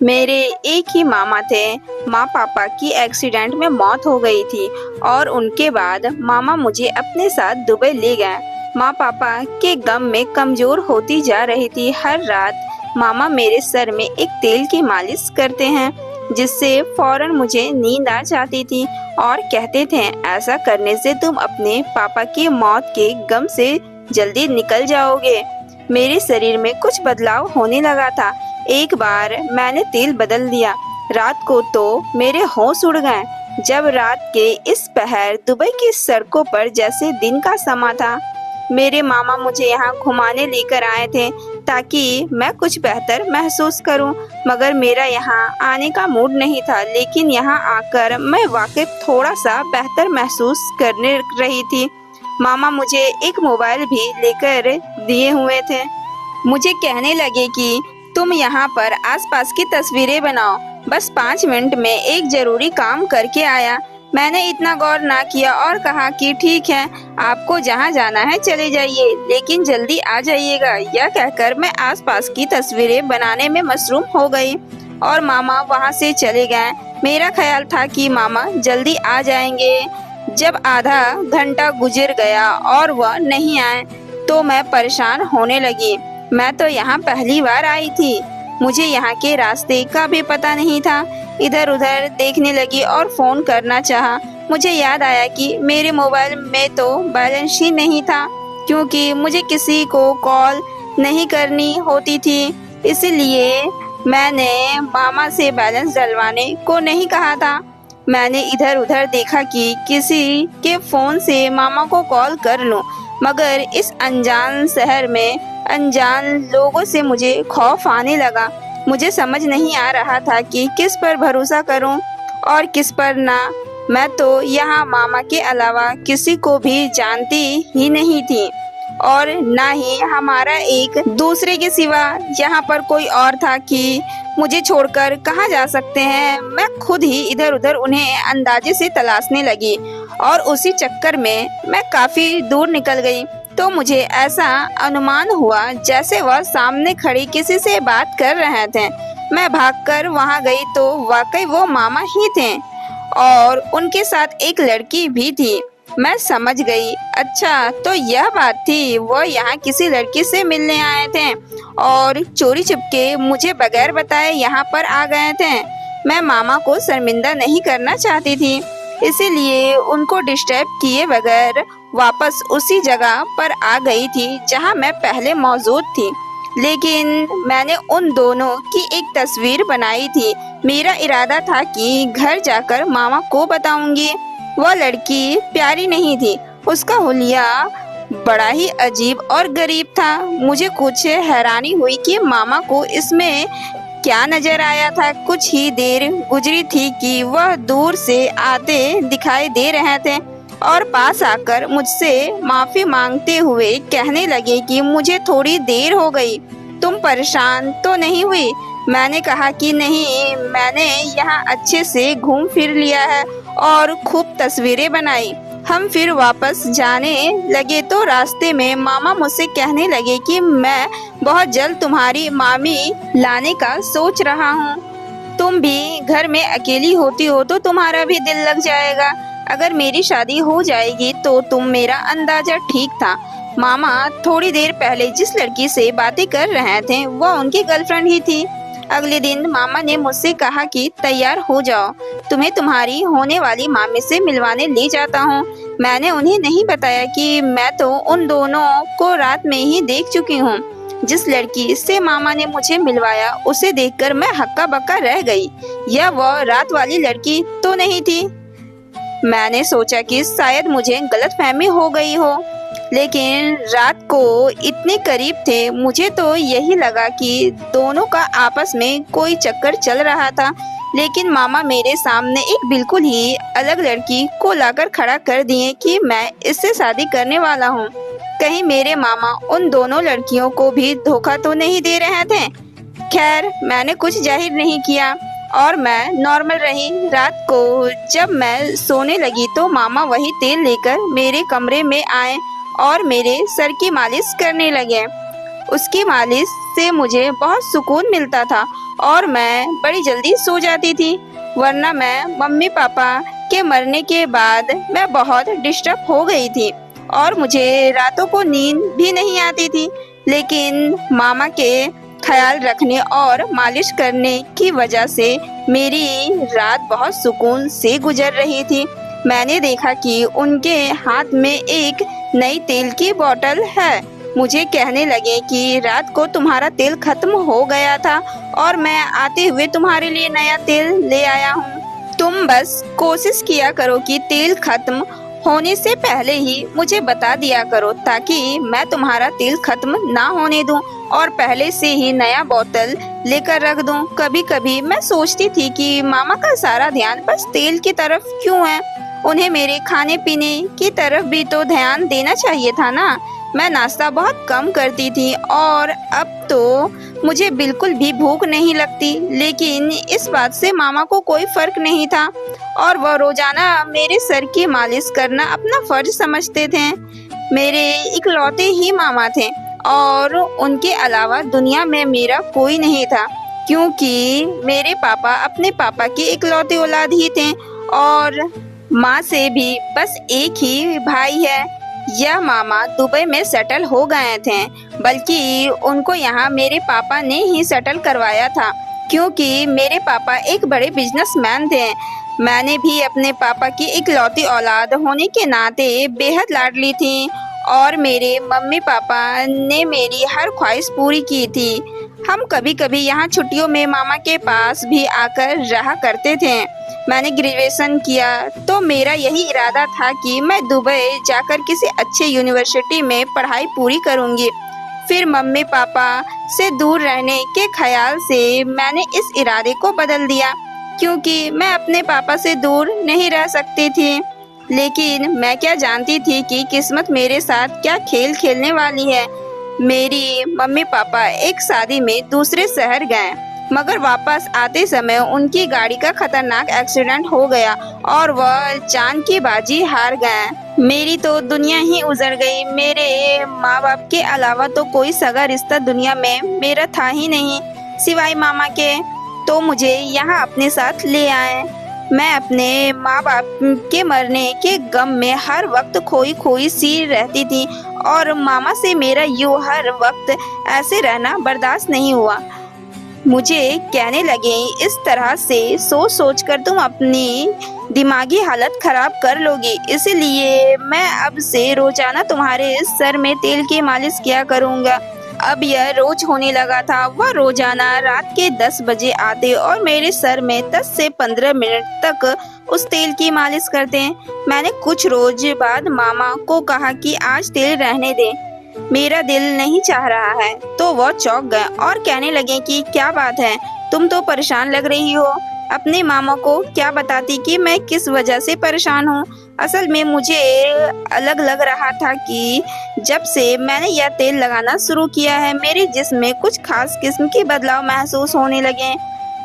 मेरे एक ही मामा थे। माँ पापा की एक्सीडेंट में मौत हो गई थी और उनके बाद मामा मुझे अपने साथ दुबई ले गए। माँ पापा के गम में कमज़ोर होती जा रही थी। हर रात मामा मेरे सर में एक तेल की मालिश करते हैं जिससे फौरन मुझे नींद आ जाती थी और कहते थे ऐसा करने से तुम अपने पापा की मौत के गम से जल्दी निकल जाओगे। मेरे शरीर में कुछ बदलाव होने लगा था। एक बार मैंने तेल बदल दिया। रात को तो मेरे होश उड़ गए। जब रात के इस पहर दुबई की सड़कों पर जैसे दिन का समा था। मेरे मामा मुझे यहाँ घुमाने लेकर आए थे ताकि मैं कुछ बेहतर महसूस करूं, मगर मेरा यहाँ आने का मूड नहीं था। लेकिन यहाँ आकर मैं वाकई थोड़ा सा बेहतर महसूस करने रही थी। मामा मुझे एक मोबाइल भी लेकर दिए हुए थे। मुझे कहने लगे कि तुम यहाँ पर आसपास की तस्वीरें बनाओ, बस 5 मिनट में एक जरूरी काम करके आया। मैंने इतना गौर ना किया और कहा कि ठीक है, आपको जहाँ जाना है चले जाइए, लेकिन जल्दी आ जाइएगा। यह कहकर मैं आसपास की तस्वीरें बनाने में मसरूम हो गई और मामा वहाँ से चले गए। मेरा ख्याल था कि मामा जल्दी आ जाएंगे। जब आधा घंटा गुजर गया और वह नहीं आए तो मैं परेशान होने लगी। मैं तो यहाँ पहली बार आई थी, मुझे यहाँ के रास्ते का भी पता नहीं था। इधर उधर देखने लगी और फोन करना चाहा। मुझे याद आया कि मेरे मोबाइल में तो बैलेंस ही नहीं था, क्योंकि मुझे किसी को कॉल नहीं करनी होती थी। इसलिए मैंने मामा से बैलेंस डलवाने को नहीं कहा था। मैंने इधर उधर देखा कि किसी के फोन से मामा को कॉल कर लूं, मगर इस अनजान शहर में अनजान लोगों से मुझे खौफ आने लगा। मुझे समझ नहीं आ रहा था कि किस पर भरोसा करूं और किस पर ना। मैं तो यहाँ मामा के अलावा किसी को भी जानती ही नहीं थी और ना ही हमारा एक दूसरे के सिवा यहाँ पर कोई और था कि मुझे छोड़कर कहाँ जा सकते हैं। मैं खुद ही इधर उधर उन्हें अंदाजे से तलाशने लगी और उसी चक्कर में मैं काफी दूर निकल गई तो मुझे ऐसा अनुमान हुआ जैसे वह सामने खड़ी किसी से बात कर रहे थे। मैं भागकर वहां गई तो वाकई वो मामा ही थे और उनके साथ एक लड़की भी थी। मैं समझ गई, अच्छा तो यह बात थी, वो यहाँ किसी लड़की से मिलने आए थे और चोरी चुपके मुझे बगैर बताए यहाँ पर आ गए थे। मैं मामा को शर्मिंदा नहीं करना चाहती थी, इसीलिए उनको डिस्टर्ब किए बगैर वापस उसी जगह पर आ गई थी जहाँ मैं पहले मौजूद थी। लेकिन मैंने उन दोनों की एक तस्वीर बनाई थी। मेरा इरादा था कि घर जाकर मामा को बताऊंगी। वह लड़की प्यारी नहीं थी, उसका हुलिया बड़ा ही अजीब और गरीब था। मुझे कुछ हैरानी हुई कि मामा को इसमें क्या नजर आया था। कुछ ही देर गुजरी थी कि वह दूर से आते दिखाई दे रहे थे और पास आकर मुझसे माफी मांगते हुए कहने लगे कि मुझे थोड़ी देर हो गई, तुम परेशान तो नहीं हुई। मैंने कहा कि नहीं, मैंने यहाँ अच्छे से घूम फिर लिया है और खूब तस्वीरें बनाई। हम फिर वापस जाने लगे तो रास्ते में मामा मुझसे कहने लगे कि मैं बहुत जल्द तुम्हारी मामी लाने का सोच रहा हूँ। तुम भी घर में अकेली होती हो तो तुम्हारा भी दिल लग जाएगा। अगर मेरी शादी हो जाएगी तो तुम, मेरा अंदाजा ठीक था। मामा थोड़ी देर पहले जिस लड़की से बातें कर रहे थे वह उनकी गर्लफ्रेंड ही थी। अगले दिन मामा ने मुझसे कहा कि तैयार हो जाओ, तुम्हें तुम्हारी होने वाली मामी से मिलवाने ले जाता हूँ। मैंने उन्हें नहीं बताया कि मैं तो उन दोनों को रात में ही देख चुकी हूँ। जिस लड़की से मामा ने मुझे मिलवाया उसे देखकर मैं हक्का बक्का रह गई। यह वह रात वाली लड़की तो नहीं थी। मैंने सोचा कि शायद मुझे गलतफहमी हो गई हो, लेकिन रात को इतने करीब थे, मुझे तो यही लगा कि दोनों का आपस में कोई चक्कर चल रहा था। लेकिन मामा मेरे सामने एक बिल्कुल ही अलग लड़की को लाकर खड़ा कर दिए कि मैं इससे शादी करने वाला हूँ। कहीं मेरे मामा उन दोनों लड़कियों को भी धोखा तो नहीं दे रहे थे। खैर, मैंने कुछ जाहिर नहीं किया और मैं नॉर्मल रही। रात को जब मैं सोने लगी तो मामा वही तेल लेकर मेरे कमरे में आए और मेरे सर की मालिश करने लगे। उसकी मालिश से मुझे बहुत सुकून मिलता था और मैं बड़ी जल्दी सो जाती थी, वरना मैं मम्मी पापा के मरने के बाद मैं बहुत डिस्टर्ब हो गई थी और मुझे रातों को नींद भी नहीं आती थी। लेकिन मामा के ख्याल रखने और मालिश करने की वजह से मेरी रात बहुत सुकून से गुजर रही थी। मैंने देखा कि उनके हाथ में एक नई तेल की बोतल है। मुझे कहने लगे कि रात को तुम्हारा तेल खत्म हो गया था और मैं आते हुए तुम्हारे लिए नया तेल ले आया हूँ। तुम बस कोशिश किया करो कि तेल खत्म होने से पहले ही मुझे बता दिया करो, ताकि मैं तुम्हारा तेल खत्म ना होने दूं और पहले से ही नया बोतल लेकर रख दूं। कभी कभी मैं सोचती थी कि मामा का सारा ध्यान बस तेल की तरफ क्यों है। उन्हें मेरे खाने पीने की तरफ भी तो ध्यान देना चाहिए था ना। मैं नाश्ता बहुत कम करती थी और अब तो मुझे बिल्कुल भी भूख नहीं लगती, लेकिन इस बात से मामा को कोई फर्क नहीं था और वह रोजाना मेरे सर की मालिश करना अपना फर्ज समझते थे। मेरे इकलौते ही मामा थे और उनके अलावा दुनिया में मेरा कोई नहीं था, क्योंकि मेरे पापा अपने पापा के इकलौते औलाद ही थे और माँ से भी बस एक ही भाई है। यह मामा दुबई में सेटल हो गए थे, बल्कि उनको यहाँ मेरे पापा ने ही सेटल करवाया था, क्योंकि मेरे पापा एक बड़े बिजनेसमैन थे। मैंने भी अपने पापा की इकलौती औलाद होने के नाते बेहद लाडली थी और मेरे मम्मी पापा ने मेरी हर ख्वाहिश पूरी की थी। हम कभी कभी यहाँ छुट्टियों में मामा के पास भी आकर रहा करते थे। मैंने ग्रेजुएशन किया तो मेरा यही इरादा था कि मैं दुबई जाकर किसी अच्छे यूनिवर्सिटी में पढ़ाई पूरी करूंगी। फिर मम्मी पापा से दूर रहने के ख्याल से मैंने इस इरादे को बदल दिया, क्योंकि मैं अपने पापा से दूर नहीं रह सकती थी। लेकिन मैं क्या जानती थी कि किस्मत मेरे साथ क्या खेल खेलने वाली है। मेरी मम्मी पापा एक शादी में दूसरे शहर गए, मगर वापस आते समय उनकी गाड़ी का खतरनाक एक्सीडेंट हो गया और वह जान की बाजी हार गए। मेरी तो दुनिया ही उजड़ गई। मेरे माँ बाप के अलावा तो कोई सगा रिश्ता दुनिया में मेरा था ही नहीं, सिवाय मामा के। तो मुझे यहाँ अपने साथ ले आए। मैं अपने माँ बाप के मरने के गम में हर वक्त खोई खोई सी रहती थी और मामा से मेरा यूं हर वक्त ऐसे रहना बर्दाश्त नहीं हुआ। मुझे कहने लगे, इस तरह से सोच सोच कर तुम अपनी दिमागी हालत खराब कर लोगी, इसलिए मैं अब से रोजाना तुम्हारे सर में तेल की मालिश किया करूँगा। अब यह रोज होने लगा था। वह रोजाना रात के 10 बजे आते और मेरे सर में 10 से 15 मिनट तक उस तेल की मालिश करते। मैंने कुछ रोज बाद मामा को कहा कि आज तेल रहने दे, मेरा दिल नहीं चाह रहा है। तो वह चौंक गए और कहने लगे कि क्या बात है, तुम तो परेशान लग रही हो। अपने मामा को क्या बताती कि मैं किस वजह से परेशान हूँ। असल में मुझे अलग लग रहा था कि जब से मैंने यह तेल लगाना शुरू किया है, मेरे जिस्म में कुछ खास किस्म के बदलाव महसूस होने लगे।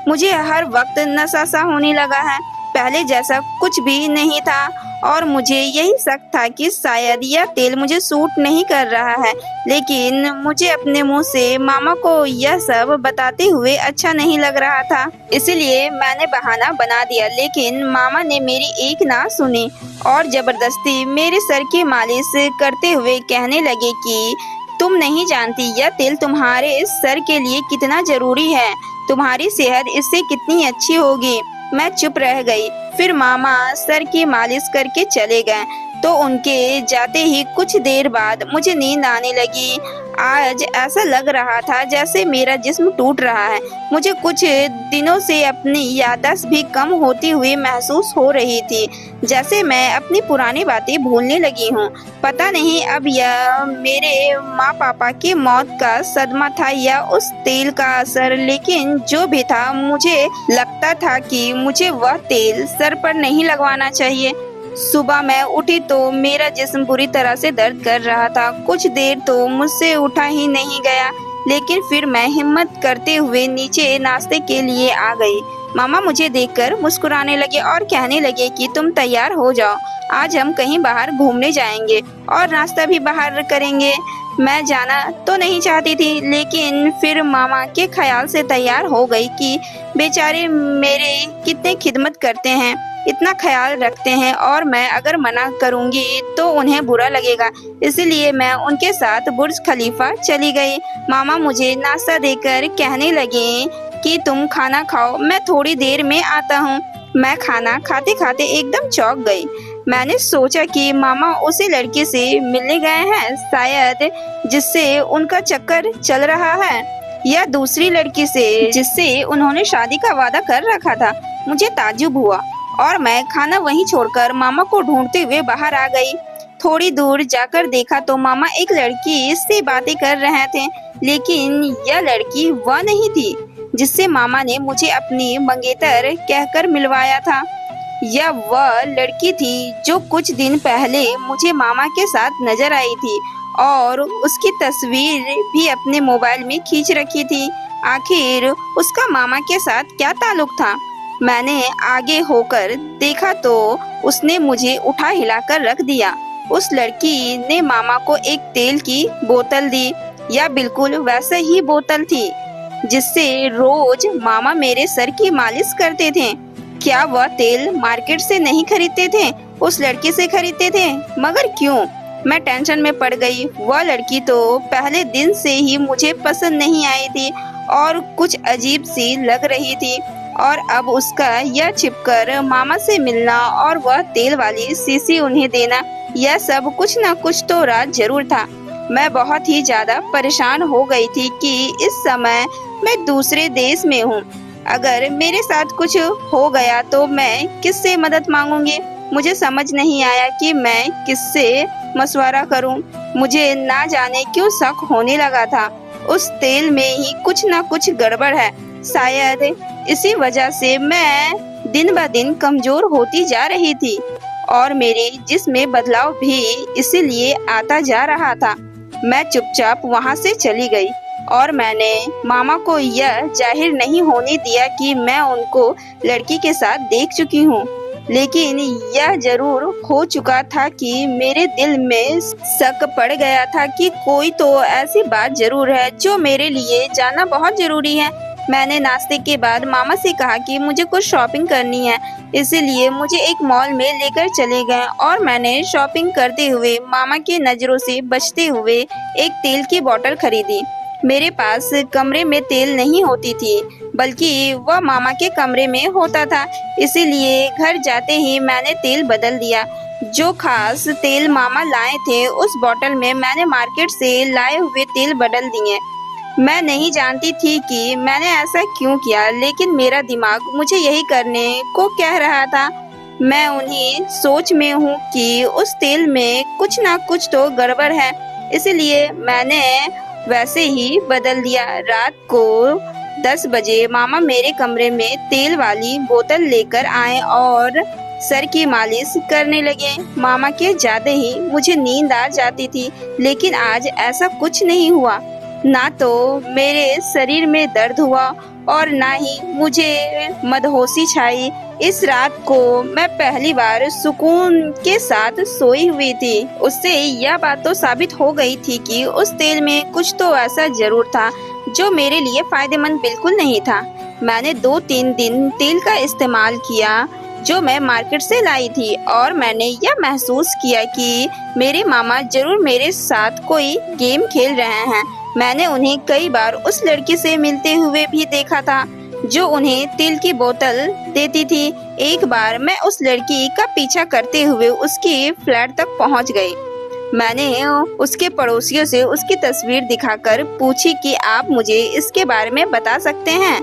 मुझे हर वक्त नशा सा होने लगा है, पहले जैसा कुछ भी नहीं था और मुझे यही शक था कि शायद यह तेल मुझे सूट नहीं कर रहा है। लेकिन मुझे अपने मुंह से मामा को यह सब बताते हुए अच्छा नहीं लग रहा था, इसलिए मैंने बहाना बना दिया। लेकिन मामा ने मेरी एक ना सुनी और जबरदस्ती मेरे सर की मालिश करते हुए कहने लगे कि तुम नहीं जानती यह तेल तुम्हारे सर के लिए कितना जरूरी है, तुम्हारी सेहत इससे कितनी अच्छी होगी। मैं चुप रह गई। फिर मामा सर की मालिश करके चले गए तो उनके जाते ही कुछ देर बाद मुझे नींद आने लगी। आज ऐसा लग रहा था जैसे मेरा जिस्म टूट रहा है। मुझे कुछ दिनों से अपनी याददाश्त भी कम होती हुई महसूस हो रही थी, जैसे मैं अपनी पुरानी बातें भूलने लगी हूँ। पता नहीं अब यह मेरे माँ पापा की मौत का सदमा था या उस तेल का असर, लेकिन जो भी था मुझे लगता था कि मुझे वह तेल सर पर नहीं लगवाना चाहिए। सुबह मैं उठी तो मेरा जिस्म बुरी तरह से दर्द कर रहा था। कुछ देर तो मुझसे उठा ही नहीं गया, लेकिन फिर मैं हिम्मत करते हुए नीचे नाश्ते के लिए आ गई। मामा मुझे देखकर मुस्कुराने लगे और कहने लगे कि तुम तैयार हो जाओ, आज हम कहीं बाहर घूमने जाएंगे और नाश्ता भी बाहर करेंगे। मैं जाना तो नहीं चाहती थी, लेकिन फिर मामा के ख्याल से तैयार हो गई कि बेचारे मेरे कितने खिदमत करते हैं, इतना ख्याल रखते हैं, और मैं अगर मना करूंगी तो उन्हें बुरा लगेगा। इसलिए मैं उनके साथ बुर्ज खलीफा चली गई। मामा मुझे नाश्ता देकर कहने लगे कि तुम खाना खाओ, मैं थोड़ी देर में आता हूँ। मैं खाना खाते खाते एकदम चौंक गई। मैंने सोचा कि मामा उसी लड़की से मिलने गए हैं, शायद जिससे उनका चक्कर चल रहा है, या दूसरी लड़की से जिससे उन्होंने शादी का वादा कर रखा था। मुझे ताज्जुब हुआ और मैं खाना वहीं छोड़कर मामा को ढूंढते हुए बाहर आ गई। थोड़ी दूर जाकर देखा तो मामा एक लड़की से बातें कर रहे थे, लेकिन यह लड़की वह नहीं थी जिससे मामा ने मुझे अपनी मंगेतर कहकर मिलवाया था। यह वह लड़की थी जो कुछ दिन पहले मुझे मामा के साथ नजर आई थी और उसकी तस्वीर भी अपने मोबाइल में खींच रखी थी। आखिर उसका मामा के साथ क्या ताल्लुक था? मैंने आगे होकर देखा तो उसने मुझे उठा हिलाकर रख दिया। उस लड़की ने मामा को एक तेल की बोतल दी। यह बिल्कुल वैसे ही बोतल थी जिससे रोज मामा मेरे सर की मालिश करते थे। क्या वह तेल मार्केट से नहीं खरीदते थे, उस लड़की से खरीदते थे? मगर क्यों? मैं टेंशन में पड़ गई। वह लड़की तो पहले दिन से ही मुझे पसंद नहीं आई थी और कुछ अजीब सी लग रही थी, और अब उसका यह छिपकर मामा से मिलना और वह तेल वाली शीशी उन्हें देना, यह सब कुछ न कुछ तो राज जरूर था। मैं बहुत ही ज्यादा परेशान हो गई थी कि इस समय मैं दूसरे देश में हूँ। अगर मेरे साथ कुछ हो गया तो मैं किससे मदद मांगूंगी? मुझे समझ नहीं आया कि मैं किससे मशवरा करूं। मुझे ना जाने क्यों शक होने लगा था। उस तेल में ही कुछ ना कुछ गड़बड़ है। शायद इसी वजह से मैं दिन ब दिन कमजोर होती जा रही थी और मेरे जिस्म में बदलाव भी इसीलिए आता जा रहा था। मैं चुपचाप वहां से चली गई और मैंने मामा को यह जाहिर नहीं होने दिया कि मैं उनको लड़की के साथ देख चुकी हूँ, लेकिन यह जरूर हो चुका था कि मेरे दिल में शक पड़ गया था कि कोई तो ऐसी बात जरूर है जो मेरे लिए जानना बहुत जरूरी है। मैंने नाश्ते के बाद मामा से कहा कि मुझे कुछ शॉपिंग करनी है, इसीलिए मुझे एक मॉल में लेकर चले गए और मैंने शॉपिंग करते हुए मामा की नजरों से बचते हुए एक तेल की बोतल खरीदी। मेरे पास कमरे में तेल नहीं होती थी, बल्कि वह मामा के कमरे में होता था, इसीलिए घर जाते ही मैंने तेल बदल दिया। जो खास तेल मामा लाए थे उस बोतल में मैंने मार्केट से लाए हुए तेल बदल दिए। मैं नहीं जानती थी कि मैंने ऐसा क्यों किया, लेकिन मेरा दिमाग मुझे यही करने को कह रहा था। मैं उन्हीं सोच में हूँ कि उस तेल में कुछ ना कुछ तो गड़बड़ है, इसलिए मैंने वैसे ही बदल दिया। रात को 10 बजे मामा मेरे कमरे में तेल वाली बोतल लेकर आए और सर की मालिश करने लगे। मामा के जाते ही मुझे नींद आ जाती थी, लेकिन आज ऐसा कुछ नहीं हुआ। ना तो मेरे शरीर में दर्द हुआ और ना ही मुझे मदहोशी छाई। इस रात को मैं पहली बार सुकून के साथ सोई हुई थी। उससे यह बात तो साबित हो गई थी कि उस तेल में कुछ तो ऐसा जरूर था जो मेरे लिए फायदेमंद बिल्कुल नहीं था। मैंने 2-3 दिन तेल का इस्तेमाल किया जो मैं मार्केट से लाई थी, और मैंने यह महसूस किया कि मेरे मामा जरूर मेरे साथ कोई गेम खेल रहे हैं। मैंने उन्हें कई बार उस लड़की से मिलते हुए भी देखा था जो उन्हें तेल की बोतल देती थी। एक बार मैं उस लड़की का पीछा करते हुए उसके फ्लैट तक पहुंच गई। मैंने उसके पड़ोसियों से उसकी तस्वीर दिखाकर पूछी कि आप मुझे इसके बारे में बता सकते हैं।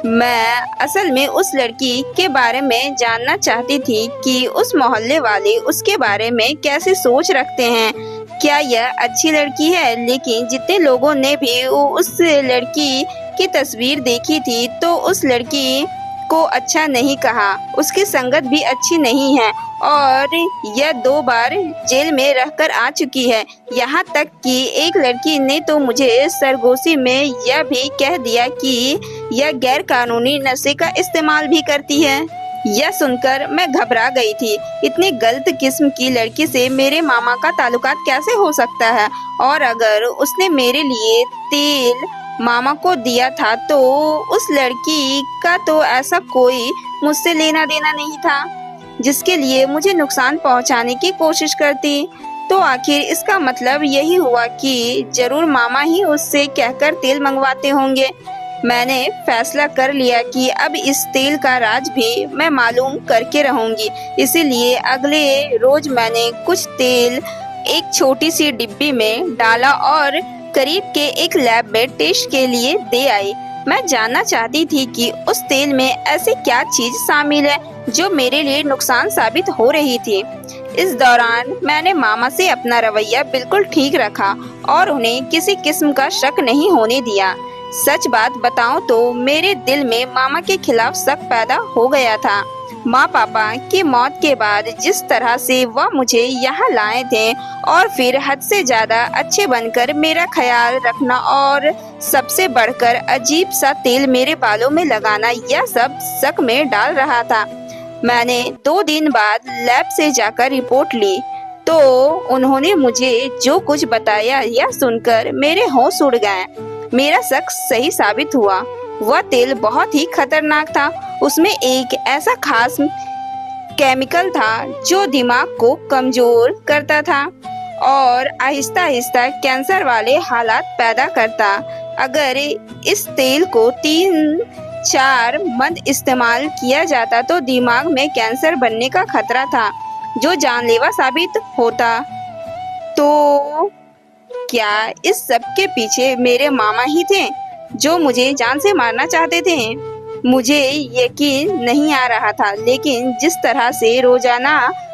मैं असल में उस लड़की के बारे में जानना चाहती थी कि उस मोहल्ले वाले उसके बारे में कैसे सोच रखते हैं। क्या यह अच्छी लड़की है? लेकिन जितने लोगों ने भी उस लड़की की तस्वीर देखी थी तो उस लड़की को अच्छा नहीं कहा। उसकी संगत भी अच्छी नहीं है और यह 2 बार जेल में रहकर आ चुकी है। यहाँ तक कि एक लड़की ने तो मुझे सरगोशी में यह भी कह दिया कि यह गैर कानूनी नशे का इस्तेमाल भी करती है। यह सुनकर मैं घबरा गई थी। इतनी गलत किस्म की लड़की से मेरे मामा का ताल्लुकात कैसे हो सकता है? और अगर उसने मेरे लिए तेल मामा को दिया था तो उस लड़की का तो ऐसा कोई मुझसे लेना देना नहीं था जिसके लिए मुझे नुकसान पहुंचाने की कोशिश करती। तो आखिर इसका मतलब यही हुआ कि जरूर मामा ही उससे कहकर तेल मंगवाते होंगे। मैंने फैसला कर लिया कि अब इस तेल का राज भी मैं मालूम करके रहूंगी। इसीलिए अगले रोज मैंने कुछ तेल एक छोटी सी डिब्बी में डाला और करीब के एक लैब में टेस्ट के लिए दे आई। मैं जानना चाहती थी कि उस तेल में ऐसी क्या चीज शामिल है जो मेरे लिए नुकसान साबित हो रही थी। इस दौरान मैंने मामा से अपना रवैया बिल्कुल ठीक रखा और उन्हें किसी किस्म का शक नहीं होने दिया। सच बात बताऊं तो मेरे दिल में मामा के खिलाफ शक पैदा हो गया था। माँ पापा की मौत के बाद जिस तरह से वह मुझे यहाँ लाए थे और फिर हद से ज्यादा अच्छे बनकर मेरा ख्याल रखना और सबसे बढ़कर अजीब सा तेल मेरे बालों में लगाना, यह सब शक में डाल रहा था। मैंने 2 दिन बाद लैब से जाकर रिपोर्ट ली तो उन्होंने मुझे जो कुछ बताया यह सुनकर मेरे होश उड़ गए। मेरा शक सही साबित हुआ। वह तेल बहुत ही खतरनाक था। उसमें एक ऐसा खास केमिकल था जो दिमाग को कमजोर करता था और आहिस्ता आहिस्ता कैंसर वाले हालात पैदा करता। अगर इस तेल को 3-4 मंथ इस्तेमाल किया जाता तो दिमाग में कैंसर बनने का खतरा था जो जानलेवा साबित होता। तो क्या इस सब के पीछे मेरे मामा ही थे जो मुझे जान से मारना चाहते थे? मुझे यकीन नहीं आ रहा था, लेकिन जिस तरह से रोजाना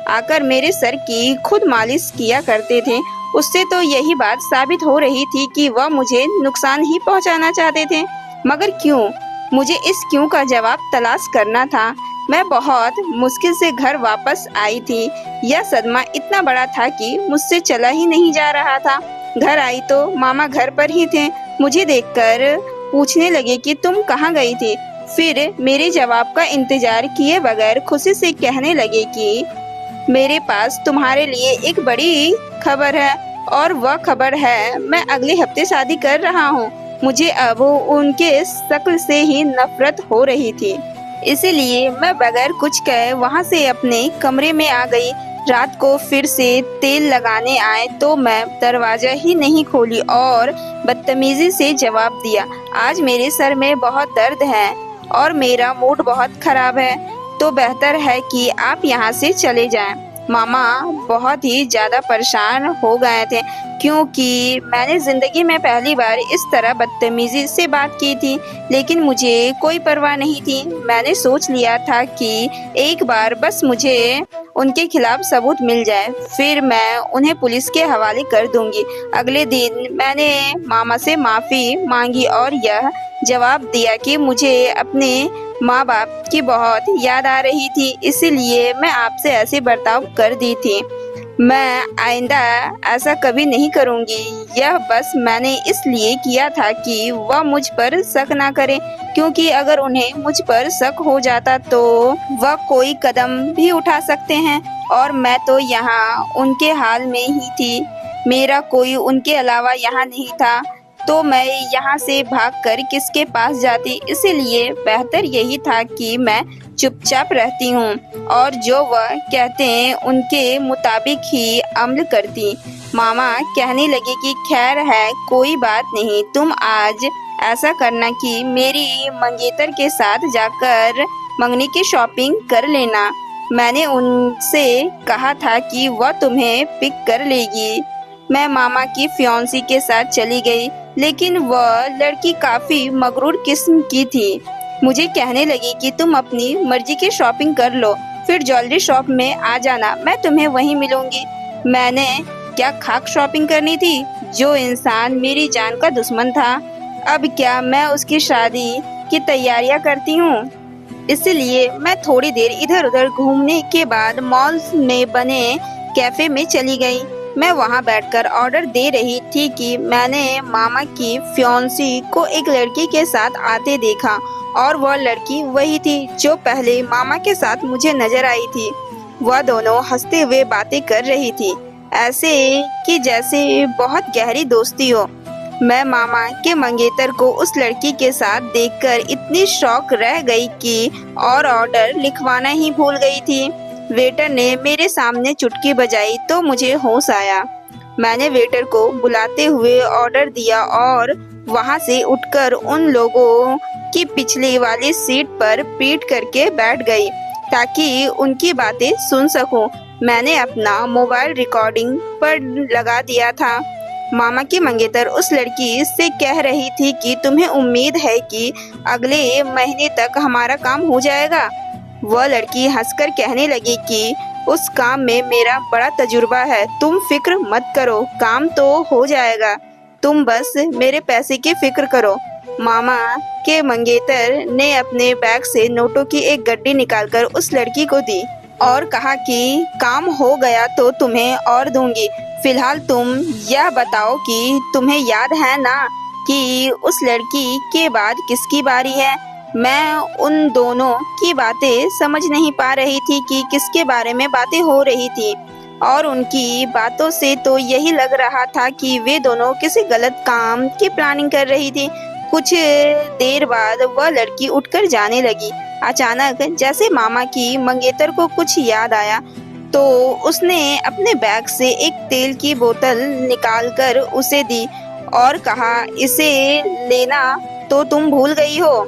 आकर मेरे सर की खुद मालिश किया करते थे उससे तो यही बात साबित हो रही थी कि वह मुझे नुकसान ही पहुंचाना चाहते थे। मगर क्यों? मुझे इस क्यों का जवाब तलाश करना था। मैं बहुत मुश्किल से घर वापस आई थी। यह सदमा इतना बड़ा था कि मुझसे चला ही नहीं जा रहा था। घर आई तो मामा घर पर ही थे। मुझे देखकर पूछने लगे कि तुम कहाँ गई थी। फिर मेरे जवाब का इंतजार किए बगैर खुशी से कहने लगे कि मेरे पास तुम्हारे लिए एक बड़ी खबर है और वह खबर है मैं अगले हफ्ते शादी कर रहा हूँ। मुझे अब उनके शक्ल से ही नफरत हो रही थी, इसीलिए मैं बगैर कुछ कहे वहाँ से अपने कमरे में आ गई। रात को फिर से तेल लगाने आए तो मैं दरवाजा ही नहीं खोली और बदतमीजी से जवाब दिया, आज मेरे सर में बहुत दर्द है और मेरा मूड बहुत खराब है, तो बेहतर है कि आप यहाँ से चले जाएं। मामा बहुत ही ज्यादा परेशान हो गए थे क्योंकि मैंने जिंदगी में पहली बार इस तरह बदतमीजी से बात की थी, लेकिन मुझे कोई परवाह नहीं थी। मैंने सोच लिया था कि एक बार बस मुझे उनके खिलाफ सबूत मिल जाए, फिर मैं उन्हें पुलिस के हवाले कर दूंगी। अगले दिन मैंने मामा से माफी मांगी और यह जवाब दिया कि मुझे अपने माँ बाप की बहुत याद आ रही थी, इसीलिए मैं आपसे ऐसे बर्ताव कर दी थी। मैं आइंदा ऐसा कभी नहीं करूंगी। यह बस मैंने इसलिए किया था कि वह मुझ पर शक ना करें, क्योंकि अगर उन्हें मुझ पर शक हो जाता तो वह कोई कदम भी उठा सकते हैं और मैं तो यहाँ उनके हाल में ही थी। मेरा कोई उनके अलावा यहाँ नहीं था, तो मैं यहाँ से भागकर किसके पास जाती। इसीलिए बेहतर यही था कि मैं चुपचाप रहती हूँ और जो वह कहते हैं उनके मुताबिक ही अमल करती। मामा कहने लगे कि खैर है, कोई बात नहीं, तुम आज ऐसा करना कि मेरी मंगेतर के साथ जाकर मंगनी की शॉपिंग कर लेना। मैंने उनसे कहा था कि वह तुम्हें पिक कर लेगी। मैं मामा की फियांसी के साथ चली गई, लेकिन वह लड़की काफी मगरूर किस्म की थी। मुझे कहने लगी कि तुम अपनी मर्जी की शॉपिंग कर लो, फिर ज्वेलरी शॉप में आ जाना, मैं तुम्हें वहीं मिलूंगी। मैंने क्या खाक शॉपिंग करनी थी? जो इंसान मेरी जान का दुश्मन था, अब क्या मैं उसकी शादी की तैयारियां करती हूँ? इसलिए मैं थोड़ी देर इधर उधर घूमने के बाद मॉल में बने कैफे में चली गई। मैं वहां बैठकर ऑर्डर दे रही थी कि मैंने मामा की फियांसी को एक लड़की के साथ आते देखा और वह लड़की वही थी जो पहले मामा के साथ मुझे नजर आई थी। वह दोनों हंसते हुए बातें कर रही थी, ऐसे कि जैसे बहुत गहरी दोस्ती हो। मैं मामा के मंगेतर को उस लड़की के साथ देखकर इतनी शॉक रह गई कि और ऑर्डर लिखवाना ही भूल गई थी। वेटर ने मेरे सामने चुटकी बजाई तो मुझे होश आया। मैंने वेटर को बुलाते हुए ऑर्डर दिया और वहां से उठकर उन लोगों की पिछली वाली सीट पर पीठ करके बैठ गई ताकि उनकी बातें सुन सकूं। मैंने अपना मोबाइल रिकॉर्डिंग पर लगा दिया था। मामा की मंगेतर उस लड़की से कह रही थी कि तुम्हें उम्मीद है कि अगले महीने तक हमारा काम हो जाएगा। वह लड़की हंसकर कहने लगी कि उस काम में मेरा बड़ा तजुर्बा है, तुम फिक्र मत करो, काम तो हो जाएगा, तुम बस मेरे पैसे की फिक्र करो। मामा के मंगेतर ने अपने बैग से नोटों की एक गड्डी निकालकर उस लड़की को दी और कहा कि काम हो गया तो तुम्हें और दूंगी। फिलहाल तुम यह बताओ कि तुम्हें याद है ना कि उस लड़की के बाद किसकी बारी है। मैं उन दोनों की बातें समझ नहीं पा रही थी कि किसके बारे में बातें हो रही थी, और उनकी बातों से तो यही लग रहा था कि वे दोनों किसी गलत काम की प्लानिंग कर रही थी। कुछ देर बाद वह लड़की उठकर जाने लगी। अचानक जैसे मामा की मंगेतर को कुछ याद आया तो उसने अपने बैग से एक तेल की बोतल निकालकर उसे दी और कहा, इसे लेना तो तुम भूल गई हो।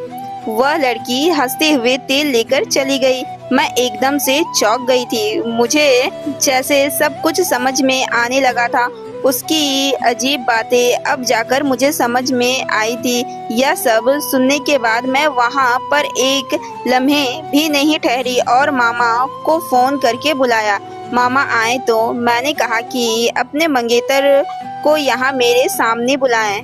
वह लड़की हंसते हुए तेल लेकर चली गई। मैं एकदम से चौंक गई थी। मुझे जैसे सब कुछ समझ में आने लगा था। उसकी अजीब बातें अब जाकर मुझे समझ में आई थी। यह सब सुनने के बाद मैं वहां पर एक लम्हे भी नहीं ठहरी और मामा को फोन करके बुलाया। मामा आए तो मैंने कहा कि अपने मंगेतर को यहाँ मेरे सामने बुलाएं,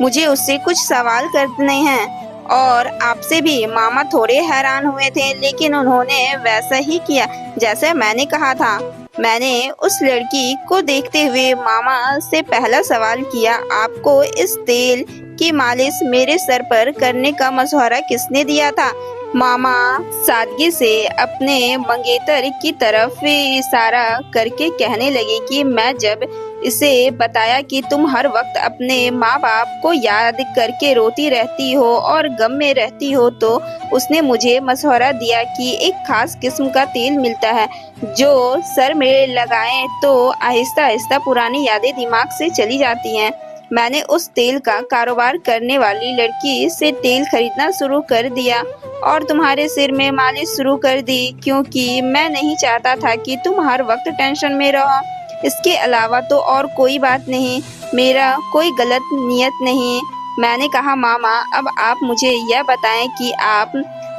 मुझे उससे कुछ सवाल करने हैं और आपसे भी। मामा थोड़े हैरान हुए थे, लेकिन उन्होंने वैसा ही किया जैसे मैंने कहा था। मैंने उस लड़की को देखते हुए मामा से पहला सवाल किया, आपको इस तेल की मालिश मेरे सर पर करने का मशवरा किसने दिया था। मामा सादगी से अपने मंगेतर की तरफ इशारा करके कहने लगे कि मैं जब इसे बताया कि तुम हर वक्त अपने माँ बाप को याद करके रोती रहती हो और गम में रहती हो, तो उसने मुझे मशवरा दिया कि एक खास किस्म का तेल मिलता है जो सर में लगाएं तो आहिस्ता आहिस्ता पुरानी यादें दिमाग से चली जाती हैं। मैंने उस तेल का कारोबार करने वाली लड़की से तेल खरीदना शुरू कर दिया और तुम्हारे सिर में मालिश शुरू कर दी, क्योंकि मैं नहीं चाहता था कि तुम हर वक्त टेंशन में रहो। इसके अलावा तो और कोई बात नहीं, मेरा कोई गलत नियत नहीं। मैंने कहा, मामा अब आप मुझे यह बताएं कि आप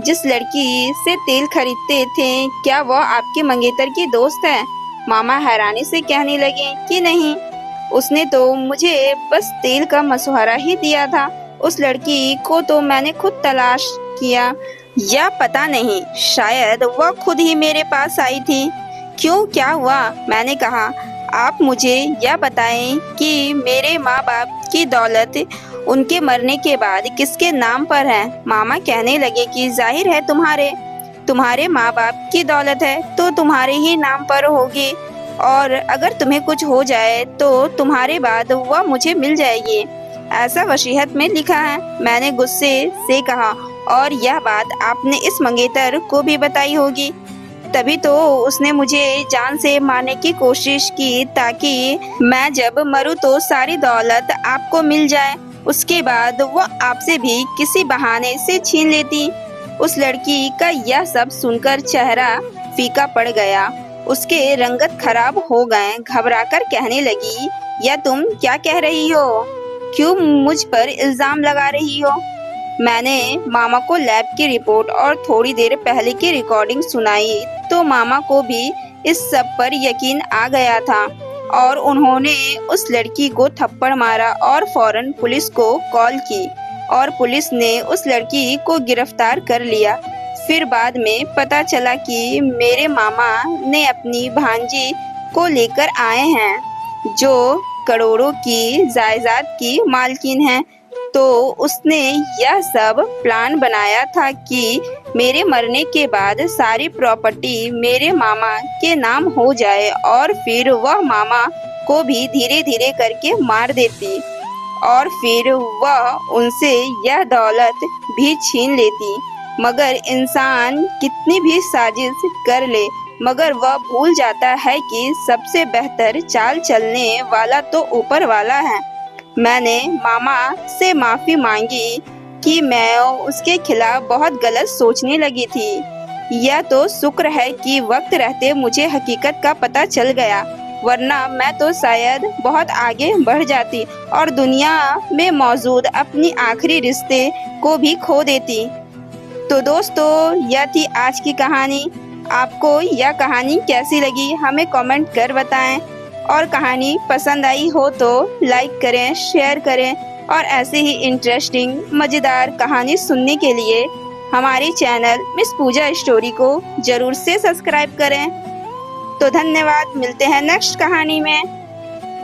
जिस लड़की से तेल खरीदते थे क्या वह आपके मंगेतर की दोस्त है। मामा हैरानी से कहने लगे कि नहीं, उसने तो मुझे बस तेल का मशवरा ही दिया था। उस लड़की को तो मैंने खुद तलाश किया, या पता नहीं शायद वह खुद ही मेरे पास आई थी। क्यों, क्या हुआ। मैंने कहा, आप मुझे यह बताएं कि मेरे माँ बाप की दौलत उनके मरने के बाद किसके नाम पर है। मामा कहने लगे कि जाहिर है तुम्हारे माँ बाप की दौलत है तो तुम्हारे ही नाम पर होगी, और अगर तुम्हें कुछ हो जाए तो तुम्हारे बाद वह मुझे मिल जाएगी, ऐसा वसीयत में लिखा है। मैंने गुस्से से कहा, और यह बात आपने इस मंगेतर को भी बताई होगी, तभी तो उसने मुझे जान से मारने की कोशिश की ताकि मैं जब मरूं तो सारी दौलत आपको मिल जाए, उसके बाद वो आपसे भी किसी बहाने से छीन लेती। उस लड़की का यह सब सुनकर चेहरा फीका पड़ गया, उसके रंगत खराब हो गए। घबराकर कहने लगी, यह तुम क्या कह रही हो, क्यों मुझ पर इल्जाम लगा रही हो। मैंने मामा को लैब की रिपोर्ट और थोड़ी देर पहले की रिकॉर्डिंग सुनाई तो मामा को भी इस सब पर यकीन आ गया था और उन्होंने उस लड़की को थप्पड़ मारा और फौरन पुलिस को कॉल की और पुलिस ने उस लड़की को गिरफ्तार कर लिया। फिर बाद में पता चला कि मेरे मामा ने अपनी भांजी को लेकर आए हैं जो करोड़ों की जायदाद की मालकिन है। तो उसने यह सब प्लान बनाया था कि मेरे मरने के बाद सारी प्रॉपर्टी मेरे मामा के नाम हो जाए और फिर वह मामा को भी धीरे धीरे करके मार देती और फिर वह उनसे यह दौलत भी छीन लेती। मगर इंसान कितनी भी साजिश कर ले मगर वह भूल जाता है कि सबसे बेहतर चाल चलने वाला तो ऊपर वाला है। मैंने मामा से माफ़ी मांगी कि मैं उसके खिलाफ बहुत गलत सोचने लगी थी। यह तो शुक्र है कि वक्त रहते मुझे हकीकत का पता चल गया, वरना मैं तो शायद बहुत आगे बढ़ जाती और दुनिया में मौजूद अपनी आखिरी रिश्ते को भी खो देती। तो दोस्तों, यह थी आज की कहानी। आपको यह कहानी कैसी लगी हमें कमेंट कर बताएं और कहानी पसंद आई हो तो लाइक करें, शेयर करें और ऐसे ही इंटरेस्टिंग मज़ेदार कहानी सुनने के लिए हमारे चैनल मिस पूजा स्टोरी को ज़रूर से सब्सक्राइब करें। तो धन्यवाद, मिलते हैं नेक्स्ट कहानी में।